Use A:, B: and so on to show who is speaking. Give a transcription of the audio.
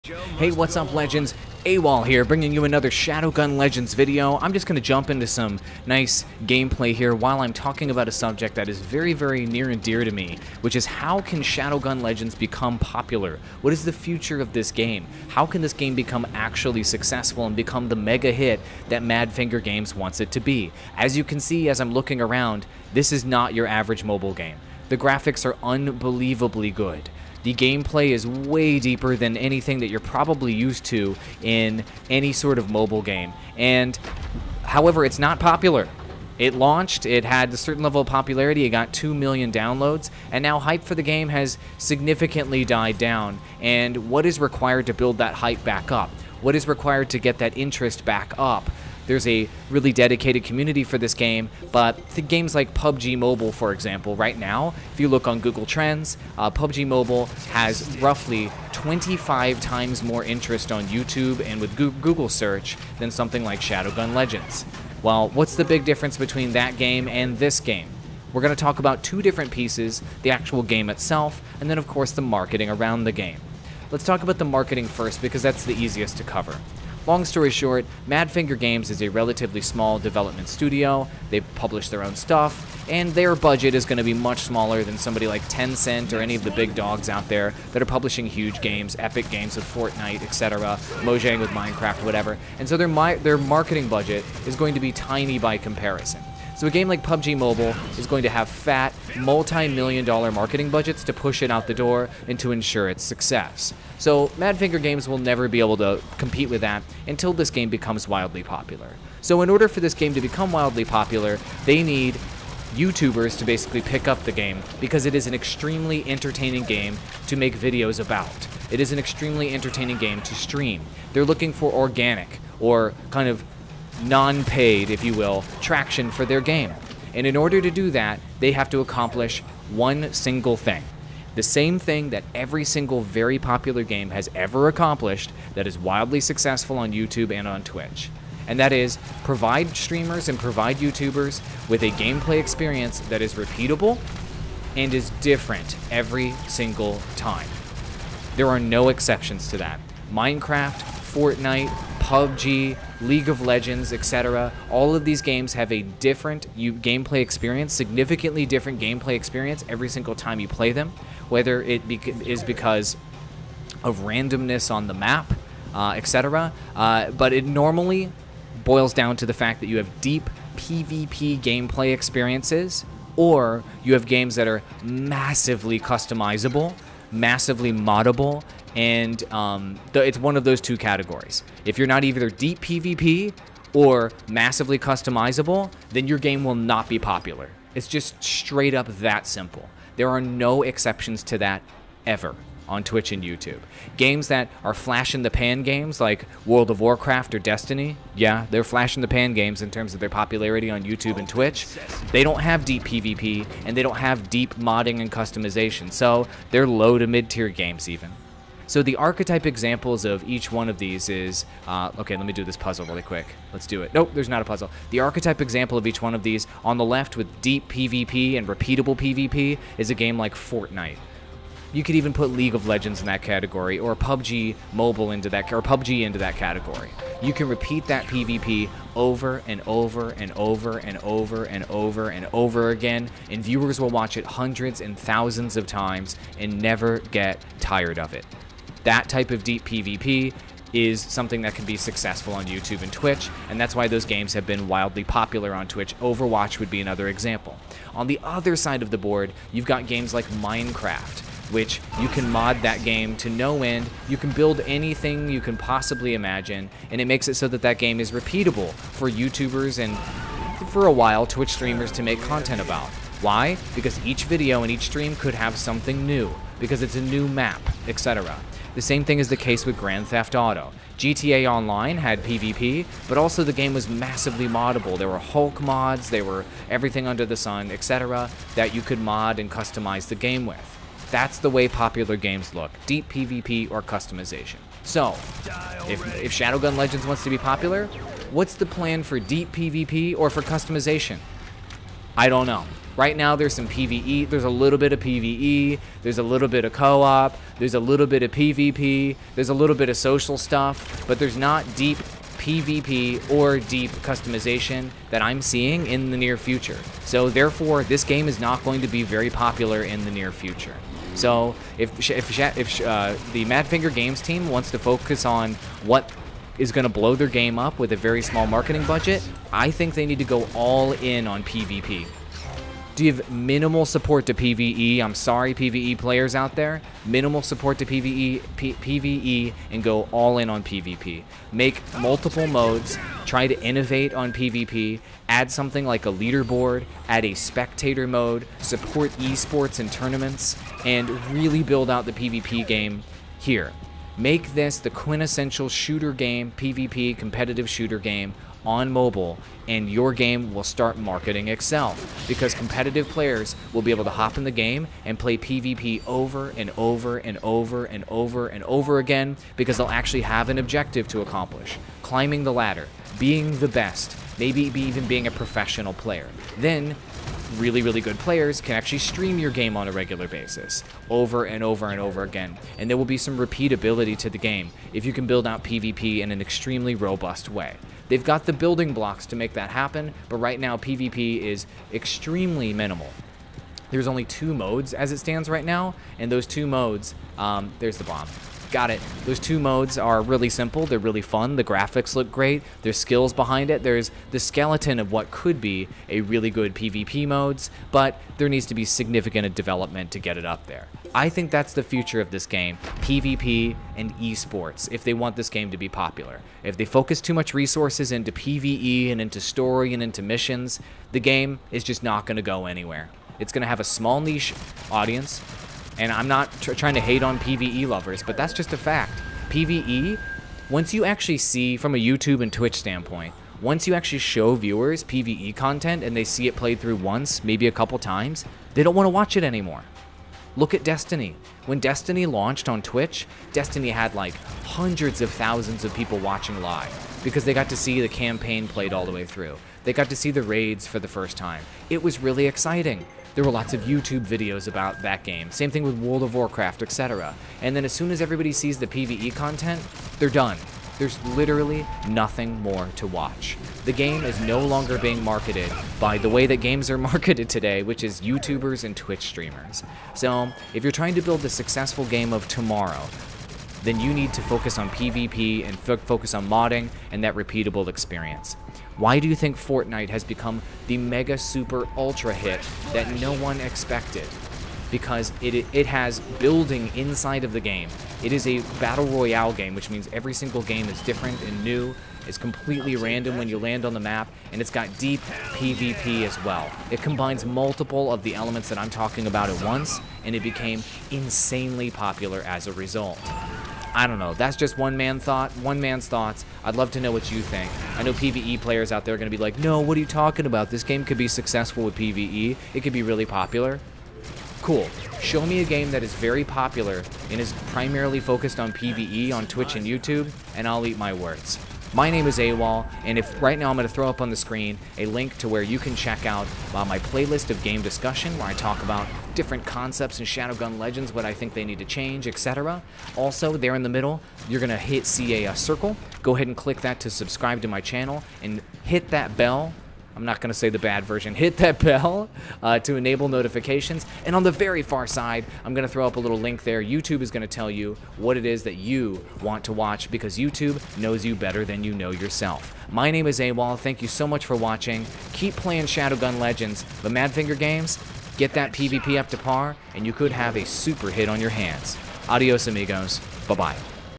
A: Hey, what's up, Legends? Awall here, bringing you another Shadowgun Legends video. I'm just going to jump into some nice gameplay here while I'm talking about a subject that is very, very near and dear to me, which is how can Shadowgun Legends become popular? What is the future of this game? How can this game become actually successful and become the mega hit that Madfinger Games wants it to be? As you can see as I'm looking around, this is not your average mobile game. The graphics are unbelievably good. The gameplay is way deeper than anything that you're probably used to in any sort of mobile game. And, however, it's not popular. It launched, it had a certain level of popularity, it got 2 million downloads, and now hype for the game has significantly died down. And what is required to build that hype back up? What is required to get that interest back up? There's a really dedicated community for this game, but the games like PUBG Mobile, for example, right now, if you look on Google Trends, PUBG Mobile has roughly 25 times more interest on YouTube and with Google search than something like Shadowgun Legends. Well, what's the big difference between that game and this game? We're going to talk about two different pieces, the actual game itself, and then of course the marketing around the game. Let's talk about the marketing first because that's the easiest to cover. Long story short, Madfinger Games is a relatively small development studio. They publish their own stuff, and their budget is going to be much smaller than somebody like Tencent or any of the big dogs out there that are publishing huge games, epic games with Fortnite, etc., Mojang with Minecraft, whatever. And so their marketing budget is going to be tiny by comparison. So a game like PUBG Mobile is going to have fat, multi-million-dollar marketing budgets to push it out the door and to ensure its success. So Madfinger Games will never be able to compete with that until this game becomes wildly popular. So in order for this game to become wildly popular, they need YouTubers to basically pick up the game because it is an extremely entertaining game to make videos about. It is an extremely entertaining game to stream. They're looking for organic or kind of non-paid, if you will, traction for their game. And in order to do that, they have to accomplish one single thing. The same thing that every single very popular game has ever accomplished that is wildly successful on YouTube and on Twitch. And that is provide streamers and provide YouTubers with a gameplay experience that is repeatable and is different every single time. There are no exceptions to that. Minecraft, Fortnite, PUBG, League of Legends, etc. All of these games have a different gameplay experience, significantly different gameplay experience every single time you play them, whether it is because of randomness on the map, etc. But it normally boils down to the fact that you have deep PvP gameplay experiences, or you have games that are massively customizable, massively moddable, and it's one of those two categories. If you're not either deep PvP or massively customizable, then your game will not be popular. It's just straight up that simple. There are no exceptions to that ever on Twitch and YouTube. Games that are flash-in-the-pan games like World of Warcraft or Destiny, yeah, they're flash-in-the-pan games in terms of their popularity on YouTube and Twitch. They don't have deep PvP, and they don't have deep modding and customization, so they're low to mid-tier games even. So the archetype examples of each one of these is, okay, let me do this puzzle really quick. Let's do it. Nope, there's not a puzzle. The archetype example of each one of these on the left with deep PvP and repeatable PvP is a game like Fortnite. You could even put League of Legends in that category, or PUBG Mobile into that, or PUBG into that category. You can repeat that PvP over and over and over and over and over and over again, and viewers will watch it hundreds and thousands of times and never get tired of it. That type of deep PvP is something that can be successful on YouTube and Twitch, and that's why those games have been wildly popular on Twitch. Overwatch would be another example. On the other side of the board, you've got games like Minecraft, which you can mod that game to no end. You can build anything you can possibly imagine, and it makes it so that that game is repeatable for YouTubers and, for a while, Twitch streamers to make content about. Why? Because each video and each stream could have something new, because it's a new map, etc. The same thing is the case with Grand Theft Auto. GTA Online had PvP, but also the game was massively moddable. There were Hulk mods, there were everything under the sun, etc. that you could mod and customize the game with. That's the way popular games look, deep PvP or customization. So, if Shadowgun Legends wants to be popular, what's the plan for deep PvP or for customization? I don't know. Right now, there's some PvE. There's a little bit of PvE. There's a little bit of co-op. There's a little bit of PvP. There's a little bit of social stuff. But there's not deep PvP or deep customization that I'm seeing in the near future. So therefore, this game is not going to be very popular in the near future. So if the Madfinger Games team wants to focus on what is going to blow their game up with a very small marketing budget, I think they need to go all in on PvP. Give minimal support to PvE. I'm sorry, PvE players out there. Minimal support to PvE and go all in on PvP. Make multiple modes. Try to innovate on PvP. Add something like a leaderboard. Add a spectator mode. Support esports and tournaments. And really build out the PvP game here. Make this the quintessential shooter game, PvP, competitive shooter game on mobile, and your game will start marketing itself, because competitive players will be able to hop in the game and play PvP over and over and over and over and over again, because they'll actually have an objective to accomplish. Climbing the ladder, being the best, maybe even being a professional player. Then really, really good players can actually stream your game on a regular basis over and over and over again, and there will be some repeatability to the game if you can build out PvP in an extremely robust way. They've got the building blocks to make that happen, but right now PvP is extremely minimal. There's only 2 modes as it stands right now, and those 2 modes, there's the bomb. Got it. Those 2 modes are really simple. They're really fun. The graphics look great. There's skills behind it. There's the skeleton of what could be a really good PvP modes, but there needs to be significant development to get it up there. I think that's the future of this game, PvP and esports, if they want this game to be popular. If they focus too much resources into PvE and into story and into missions, the game is just not going to go anywhere. It's going to have a small niche audience. And I'm not trying to hate on PvE lovers, but that's just a fact. PvE, once you actually see from a YouTube and Twitch standpoint, once you actually show viewers PvE content and they see it played through once, maybe a couple times, they don't want to watch it anymore. Look at Destiny. When Destiny launched on Twitch, Destiny had like hundreds of thousands of people watching live because they got to see the campaign played all the way through. They got to see the raids for the first time. It was really exciting. There were lots of YouTube videos about that game. Same thing with World of Warcraft, etc. And then as soon as everybody sees the PvE content, they're done. There's literally nothing more to watch. The game is no longer being marketed by the way that games are marketed today, which is YouTubers and Twitch streamers. So if you're trying to build a successful game of tomorrow, then you need to focus on PvP and focus on modding and that repeatable experience. Why do you think Fortnite has become the mega super ultra hit that no one expected? Because it has building inside of the game. It is a battle royale game, which means every single game is different and new. It's completely random when you land on the map, and it's got deep PvP as well. It combines multiple of the elements that I'm talking about at once, and it became insanely popular as a result. I don't know. That's just one man's thoughts. I'd love to know what you think. I know PvE players out there are going to be like, no, what are you talking about? This game could be successful with PvE. It could be really popular. Cool. Show me a game that is very popular and is primarily focused on PvE on Twitch and YouTube, and I'll eat my words. My name is Awall, and if right now I'm going to throw up on the screen a link to where you can check out my playlist of game discussion, where I talk about different concepts in Shadowgun Legends, what I think they need to change, etc. Also, there in the middle, you're going to see a circle. Go ahead and click that to subscribe to my channel, and hit that bell. I'm not going to say the bad version. Hit that bell to enable notifications. And on the very far side, I'm going to throw up a little link there. YouTube is going to tell you what it is that you want to watch, because YouTube knows you better than you know yourself. My name is Awall. Thank you so much for watching. Keep playing Shadowgun Legends. The Madfinger games, get that PvP up to par, and you could have a super hit on your hands. Adios, amigos. Bye-bye.